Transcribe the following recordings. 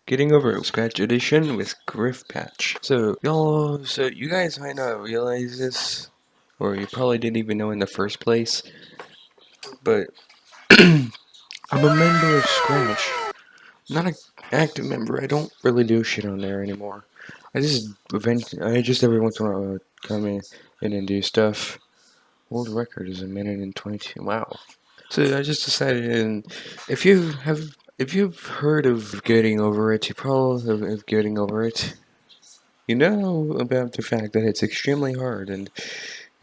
Getting Over It Scratch Edition with Griff Patch. So you guys might not realize this, or you probably didn't even know in the first place, but I'm a member of Scratch. Not an active member. I don't really do shit on there anymore. I just every once in a while come in and do stuff. World record is 1:22. Wow. So I just decided, and if you've heard of Getting Over It, you probably have Getting Over It. You know about the fact that it's extremely hard and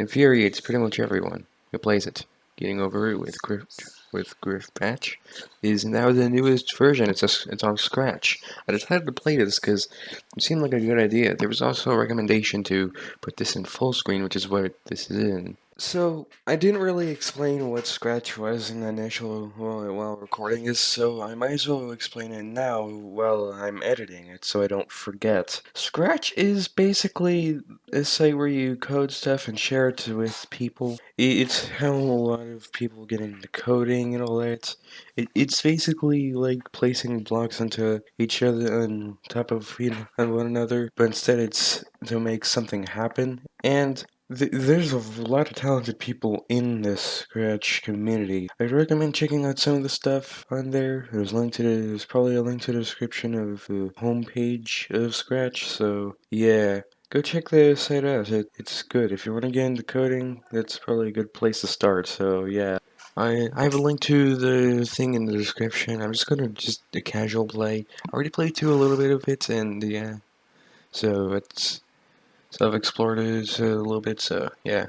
infuriates pretty much everyone who plays it. Getting Over It with Griff Patch is now the newest version. It's on Scratch. I decided to play this because it seemed like a good idea. There was also a recommendation to put this in full screen, which is what this is in. So, I didn't really explain what Scratch was in the initial while recording this, so I might as well explain it now while I'm editing it so I don't forget. Scratch is basically a site where you code stuff and share it with people. It's how a lot of people get into coding and all that. It's basically like placing blocks onto each other on top of on one another, but instead it's to make something happen. And there's a lot of talented people in this Scratch community. I'd recommend checking out some of the stuff on there. There's probably a link to the description of the homepage of Scratch, so yeah. Go check the site out. It's good. If you want to get into coding, that's probably a good place to start, so yeah. I have a link to the thing in the description. I'm just gonna a casual play. I already played through a little bit of it, and yeah. So I've explored it a little bit, so yeah.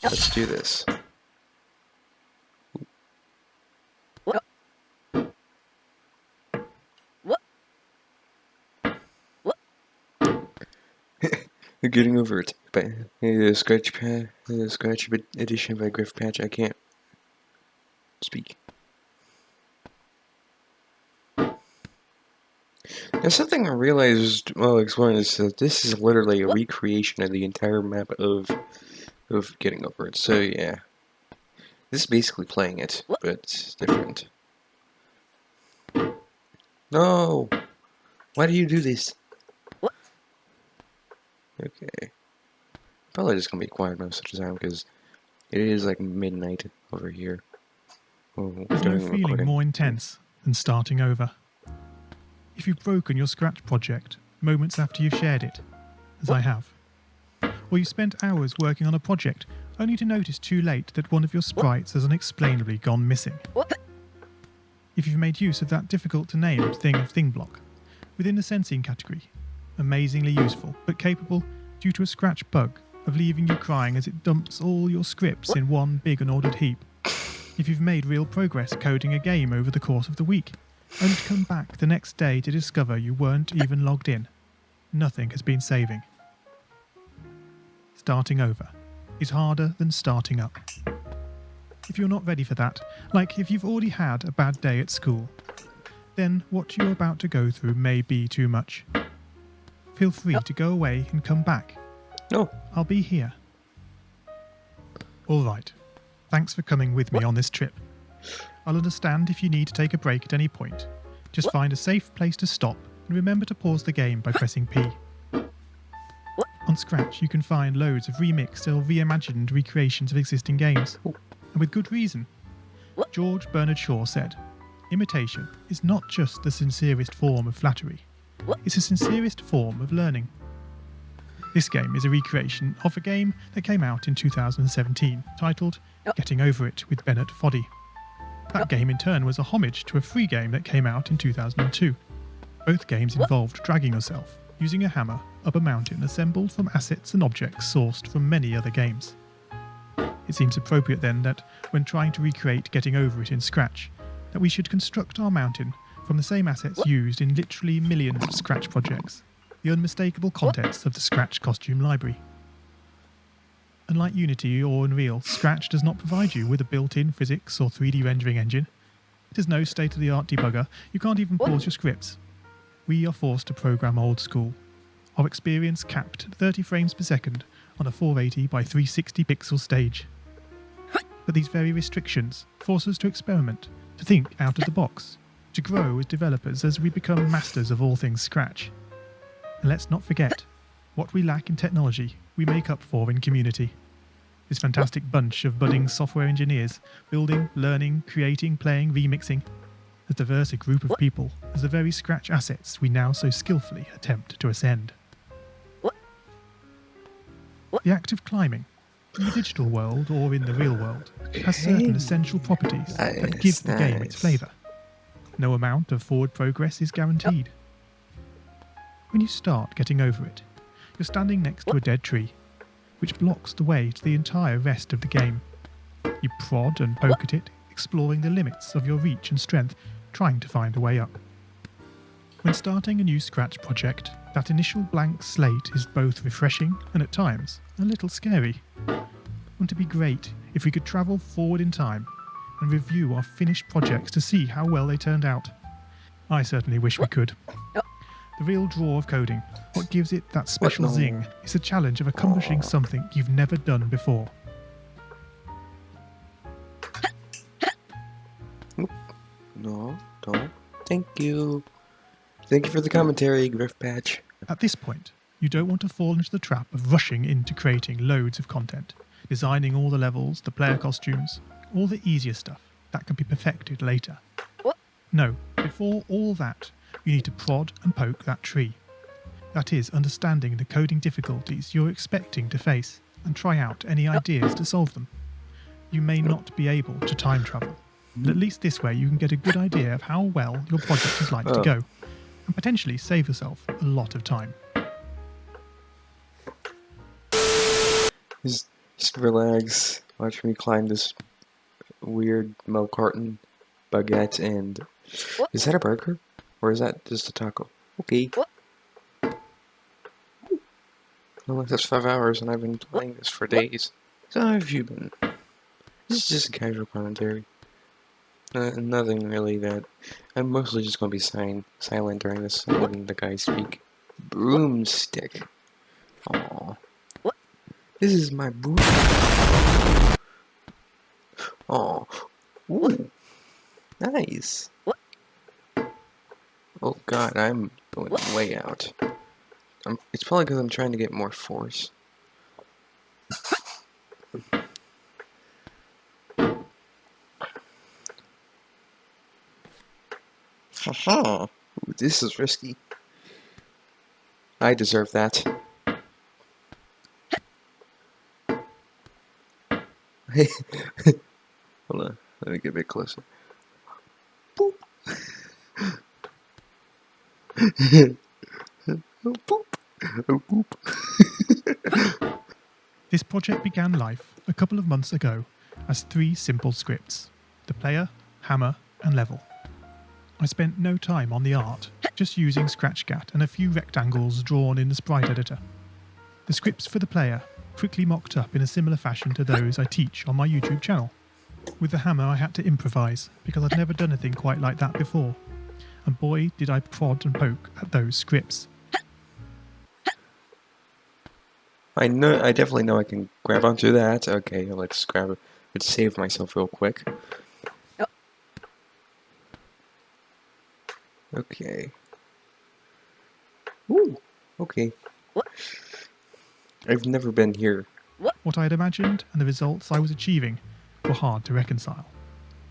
Let's do this. Getting Over It. But the Scratch edition by Griff Patch. I can't speak. Now, something I realized while exploring is that this is literally a recreation of the entire map of Getting Over It. So yeah, this is basically playing it, but it's different. No, why do you do this? Okay, probably just gonna be quiet most of the time because it is like midnight over here. There's no feeling more intense than starting over. If you've broken your Scratch project moments after you've shared it, as I have, or you spent hours working on a project only to notice too late that one of your sprites has unexplainably gone missing. If you've made use of that difficult-to-name thing block within the sensing category, amazingly useful but capable, due to a Scratch bug, of leaving you crying as it dumps all your scripts in one big unordered heap. If you've made real progress coding a game over the course of the week, only to come back the next day to discover you weren't even logged in, nothing has been saving. Starting over is harder than starting up. If you're not ready for that, like if you've already had a bad day at school, then what you're about to go through may be too much. Feel free to go away and come back. No. I'll be here. All right. Thanks for coming with me on this trip. I'll understand if you need to take a break at any point. Just find a safe place to stop and remember to pause the game by pressing P. On Scratch, you can find loads of remixed or reimagined recreations of existing games. And with good reason. George Bernard Shaw said, "Imitation is not just the sincerest form of flattery. It's the sincerest form of learning." This game is a recreation of a game that came out in 2017, titled Getting Over It with Bennett Foddy. That game in turn was a homage to a free game that came out in 2002. Both games involved dragging yourself, using a hammer, up a mountain assembled from assets and objects sourced from many other games. It seems appropriate then that, when trying to recreate Getting Over It in Scratch, that we should construct our mountain from the same assets used in literally millions of Scratch projects, the unmistakable contents of the Scratch costume library. Unlike Unity or Unreal, Scratch does not provide you with a built-in physics or 3D rendering engine. It has no state-of-the-art debugger. You can't even pause your scripts. We are forced to program old school. Our experience capped at 30 frames per second on a 480 by 360 pixel stage. But these very restrictions force us to experiment, to think out of the box, to grow as developers as we become masters of all things Scratch. And let's not forget, what we lack in technology, we make up for in community. This fantastic bunch of budding software engineers, building, learning, creating, playing, remixing, as diverse a group of people as the very Scratch assets we now so skillfully attempt to ascend. The act of climbing, in the digital world or in the real world, has certain essential properties that give the game its flavour. No amount of forward progress is guaranteed. When you start getting over it, you're standing next to a dead tree, which blocks the way to the entire rest of the game. You prod and poke at it, exploring the limits of your reach and strength, trying to find a way up. When starting a new Scratch project, that initial blank slate is both refreshing and at times a little scary. Wouldn't it be great if we could travel forward in time and review our finished projects to see how well they turned out? I certainly wish we could. The real draw of coding, what gives it that special zing, is the challenge of accomplishing something you've never done before. No, don't. Thank you. Thank you for the commentary, Griff Patch. At this point, you don't want to fall into the trap of rushing into creating loads of content, designing all the levels, the player costumes, all the easier stuff that can be perfected later. No, before all that, you need to prod and poke that tree. That is, understanding the coding difficulties you're expecting to face and try out any ideas to solve them. You may not be able to time travel, but at least this way you can get a good idea of how well your project is likely to go, and potentially save yourself a lot of time. Just relax. Watch me climb this weird milk carton, baguette, and... Is that a burger? Or is that just a taco? Okay. Well, that's 5 hours and I've been playing this for days. So how have you been? This is just a casual commentary. Nothing really that... I'm mostly just going to be silent during this and letting the guy speak. Broomstick. Aww. This is my broom. Aww. Ooh. Nice. Oh god, I'm going way out. It's probably because I'm trying to get more force. Haha. Ooh, this is risky. I deserve that. Hold on, let me get a bit closer. Boop. Oh, boop. Oh, boop. This project began life a couple of months ago as 3 simple scripts: the player, hammer, and level. I spent no time on the art, just using ScratchGat and a few rectangles drawn in the sprite editor. The scripts for the player quickly mocked up in a similar fashion to those I teach on my YouTube channel. With the hammer I had to improvise because I'd never done anything quite like that before, and boy did I prod and poke at those scripts. I definitely know I can grab onto that. Okay, let's grab it. Let's save myself real quick. Okay. Ooh, okay. I've never been here. What I had imagined and the results I was achieving were hard to reconcile.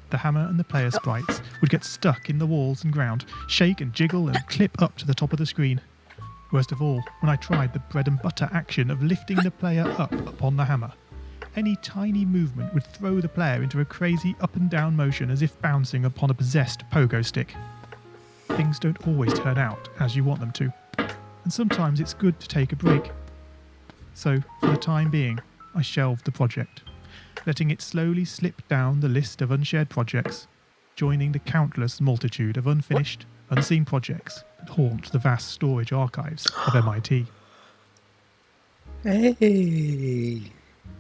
The hammer and the player sprites would get stuck in the walls and ground, shake and jiggle and clip up to the top of the screen. Worst of all, when I tried the bread and butter action of lifting the player up upon the hammer, any tiny movement would throw the player into a crazy up and down motion as if bouncing upon a possessed pogo stick. Things don't always turn out as you want them to, and sometimes it's good to take a break. So, for the time being, I shelved the project, letting it slowly slip down the list of unshared projects, joining the countless multitude of unfinished, unseen projects that haunt the vast storage archives of MIT. Hey!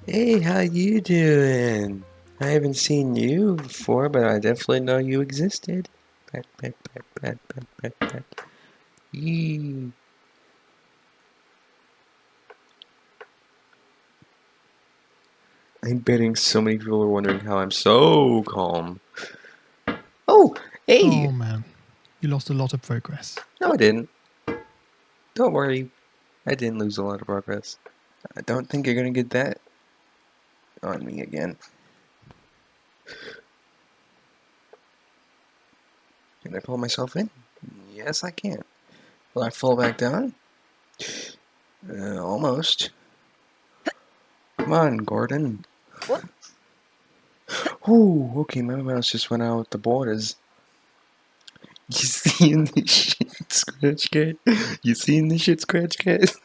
Hey, how you doing? I haven't seen you before, but I definitely know you existed. Pat, pat, pat, pat, pat, pat, pat. Yee. I'm betting so many people are wondering how I'm so calm. Oh, hey! Oh man, You lost a lot of progress. No, I didn't. Don't worry. I didn't lose a lot of progress. I don't think you're gonna get that on me again. Can I pull myself in? Yes, I can. Will I fall back down? Almost. Come on, Gordon. Ooh, okay, my mouse just went out the borders. You seeing this shit, Scratch Cat? You seeing this shit, Scratch Cat?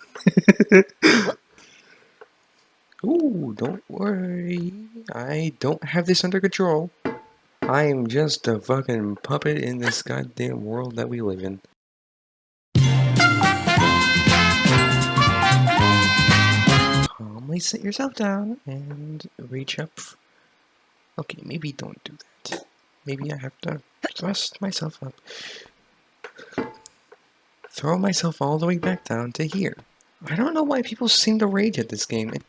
Ooh, don't worry. I don't have this under control. I am just a fucking puppet in this goddamn world that we live in. Calmly sit yourself down and reach up. Okay, maybe don't do that. Maybe I have to thrust myself up. Throw myself all the way back down to here. I don't know why people seem to rage at this game. It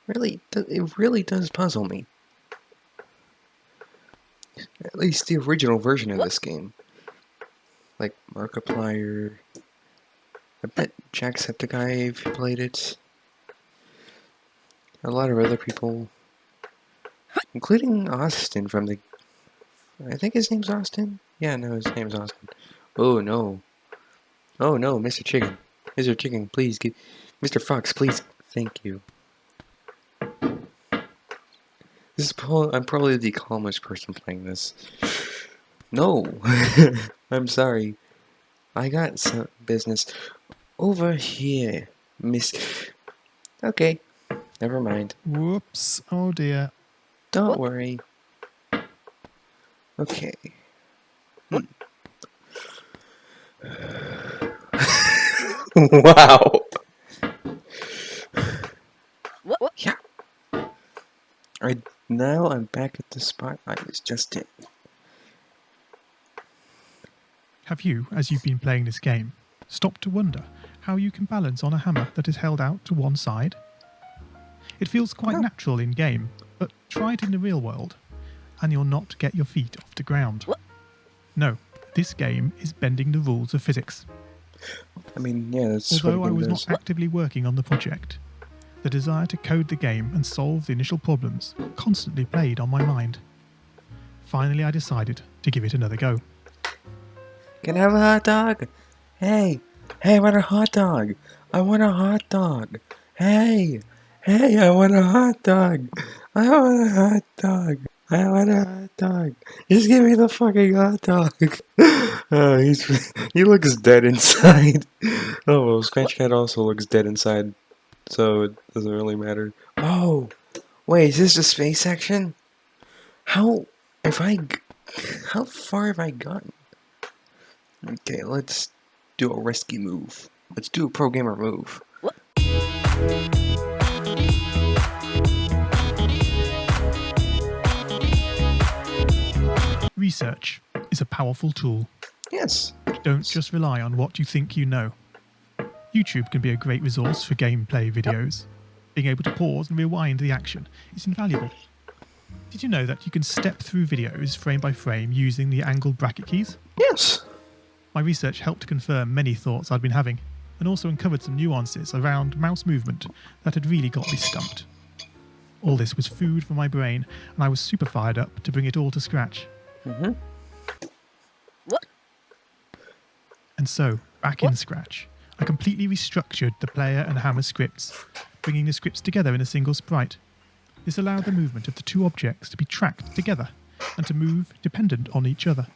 really does puzzle me. At least the original version of this game. Like Markiplier. I bet Jacksepticeye played it. A lot of other people. Including Austin from the... I think his name's Austin? Yeah, no, his name's Austin. Oh no. Oh no, Mr. Chicken. Mr. Chicken, please give... Mr. Fox, please. Thank you. I'm probably the calmest person playing this. No! I'm sorry. I got some business over here, miss... Okay. Never mind. Whoops. Oh dear. Don't worry. Okay. Wow. Yeah. Alright, now I'm back at the spot I was just in. Have you, as you've been playing this game, stopped to wonder how you can balance on a hammer that is held out to one side? It feels quite natural in game, but try it in the real world, and you'll not get your feet off the ground. No, this game is bending the rules of physics. I mean, yeah, that's Although what I it was does. not actively working on the project, the desire to code the game and solve the initial problems constantly played on my mind. Finally, I decided to give it another go. Can I have a hot dog? Hey, I want a hot dog. I want a hot dog. Hey, I want a hot dog. I want a hot dog. I want a hot dog. Just give me the fucking hot dog. Oh, he looks dead inside. Oh, well, Scratch Cat also looks dead inside, so it doesn't really matter. Oh, wait, is this the space section? How far have I gotten? Okay, let's do a risky move. Let's do a pro gamer move. Research is a powerful tool. Yes. Don't just rely on what you think you know. YouTube can be a great resource for gameplay videos. Being able to pause and rewind the action is invaluable. Did you know that you can step through videos frame by frame using the angled bracket keys? Yes. My research helped confirm many thoughts I'd been having, and also uncovered some nuances around mouse movement that had really got me stumped. All this was food for my brain, and I was super fired up to bring it all to scratch. Mm-hmm. And so, back in Scratch, I completely restructured the player and hammer scripts, bringing the scripts together in a single sprite. This allowed the movement of the two objects to be tracked together and to move dependent on each other.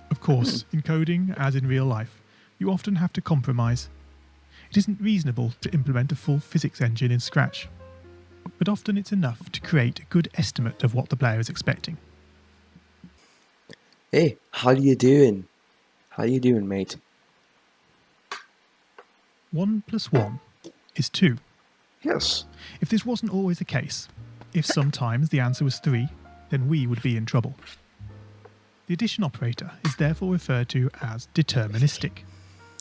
Of course, in coding, as in real life, you often have to compromise. It isn't reasonable to implement a full physics engine in Scratch, but often it's enough to create a good estimate of what the player is expecting. Hey, how you doing? How you doing, mate? 1 + 1 is 2. Yes. If this wasn't always the case, if sometimes the answer was 3, then we would be in trouble. The addition operator is therefore referred to as deterministic.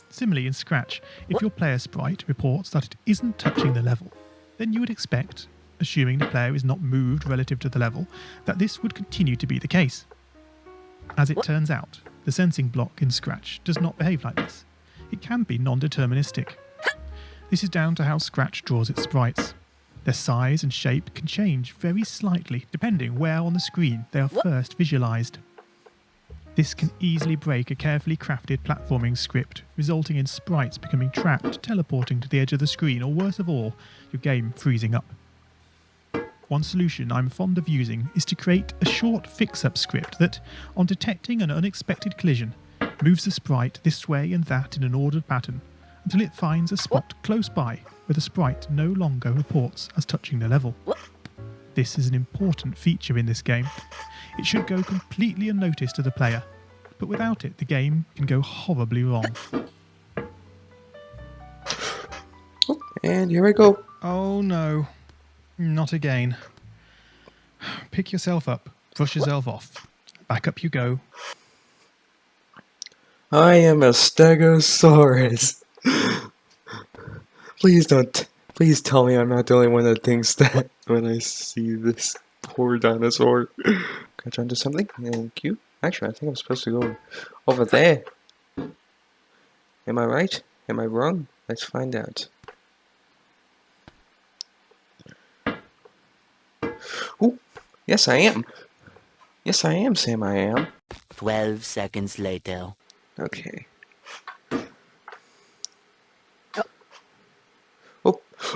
Similarly in Scratch, if your player sprite reports that it isn't touching the level, then you would expect, assuming the player is not moved relative to the level, that this would continue to be the case. As it turns out, The sensing block in Scratch does not behave like this. It can be non-deterministic. This is down to how Scratch draws its sprites. Their size and shape can change very slightly depending where on the screen they are first visualized. This can easily break a carefully crafted platforming script, resulting in sprites becoming trapped, teleporting to the edge of the screen, or worse of all, your game freezing up. One solution I'm fond of using is to create a short fix-up script that, on detecting an unexpected collision, moves the sprite this way and that in an ordered pattern until it finds a spot close by where the sprite no longer reports as touching the level. This is an important feature in this game. It should go completely unnoticed to the player, but without it the game can go horribly wrong. And here I go. Oh no, not again. Pick yourself up, brush yourself off. Back up you go. I am a Stegosaurus. Please tell me I'm not the only one that thinks that when I see this poor dinosaur. Catch onto something? Thank you. Actually, I think I'm supposed to go over there. Am I right? Am I wrong? Let's find out. Oh, yes I am. Yes I am, Sam, I am. 12 seconds later. Okay.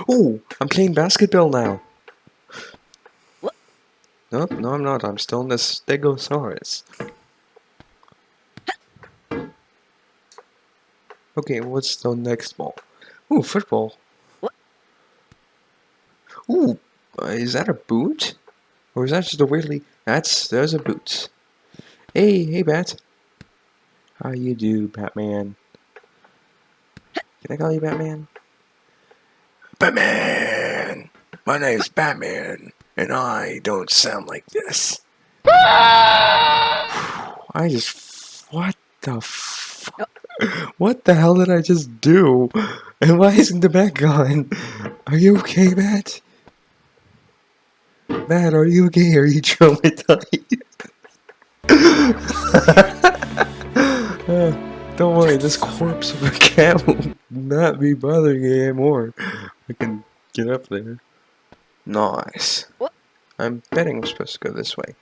Oh, I'm playing basketball now. Nope, no I'm not. I'm still in the Stegosaurus. Okay, what's the next ball? Ooh, football. Ooh, is that a boot? Or is that just a weirdly... There's a boot. Hey, Bat. How you do, Batman? Can I call you Batman? Batman! My name's Batman, and I don't sound like this. What the fuck? What the hell did I just do? And why isn't the bat gone? Are you okay, Bat? Bat, are you okay? Are you traumatized? Don't worry, this corpse of a cat will not be bothering you anymore. I can get up there. Nice. I'm betting we're supposed to go this way.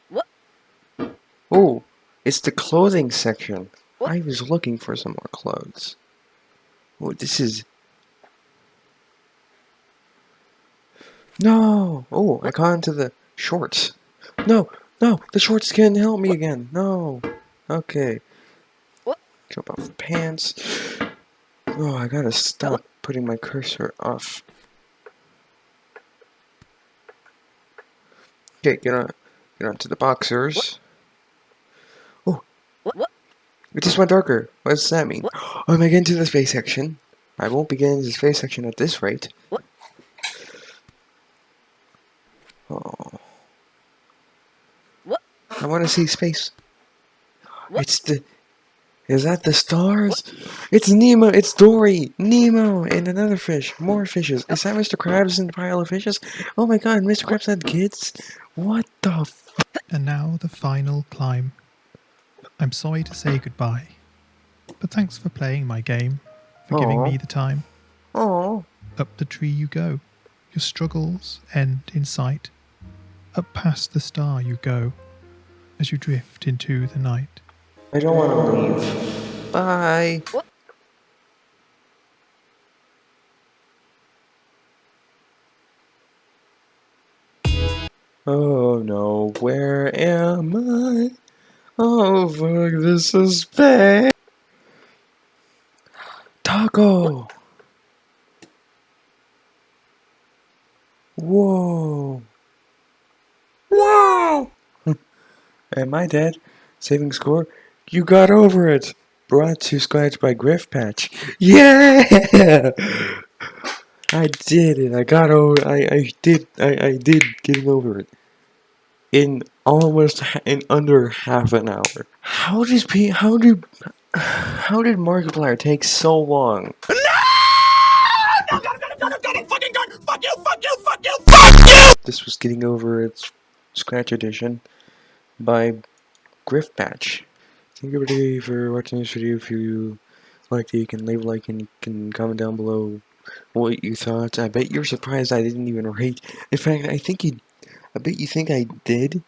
Oh, it's the clothing section. I was looking for some more clothes. Oh, this is... No! Oh, I got into the shorts. No! The shorts can't help me again. No! Okay. Jump off the pants. Oh, I gotta stop putting my cursor off. Okay, get on to the boxers. Oh! It just went darker. What does that mean? Oh, am I getting to the space section? I won't be getting to the space section at this rate. Oh. I want to see space. Is that the stars? It's Nemo, it's Dory, Nemo, and another fish. More fishes. Is that Mr. Krabs in the pile of fishes? Oh my god, Mr. Krabs had kids? What the f... And now the final climb. I'm sorry to say goodbye, but thanks for playing my game, for giving me the time. Aww. Up the tree you go. Your struggles end in sight. Up past the star you go, as you drift into the night. I don't want to leave. Bye. Oh no, where am I? Oh fuck, this is bad. Taco! Whoa! Wow! Am I dead? Saving score? You got over it! Brought to Scratch by Griff Patch. Yeah! I did it. I got over. I did get over it in under half an hour. How did Markiplier take so long? This was Getting Over Its Scratch Edition by Griff Patch. thank you everybody for watching this video. If you liked it, you can leave a like and you can comment down below what you thought. I bet you're surprised I didn't even rate. In fact, I bet you think I did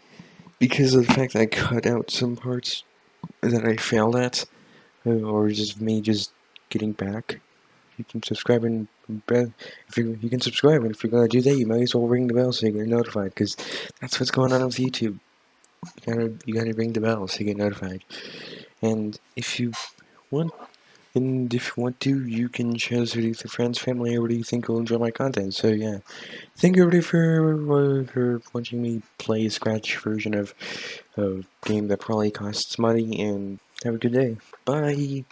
because of the fact that I cut out some parts that I failed at, or just me just getting back. You can subscribe and if you can subscribe, and if you're gonna do that, you might as well ring the bell so you get notified, because that's what's going on with YouTube. You gotta ring the bell so you get notified. And if you want, you can share this video with your friends, family, or do you think will enjoy my content. So yeah, thank you everybody for watching me play a scratch version of a game that probably costs money, and have a good day. Bye.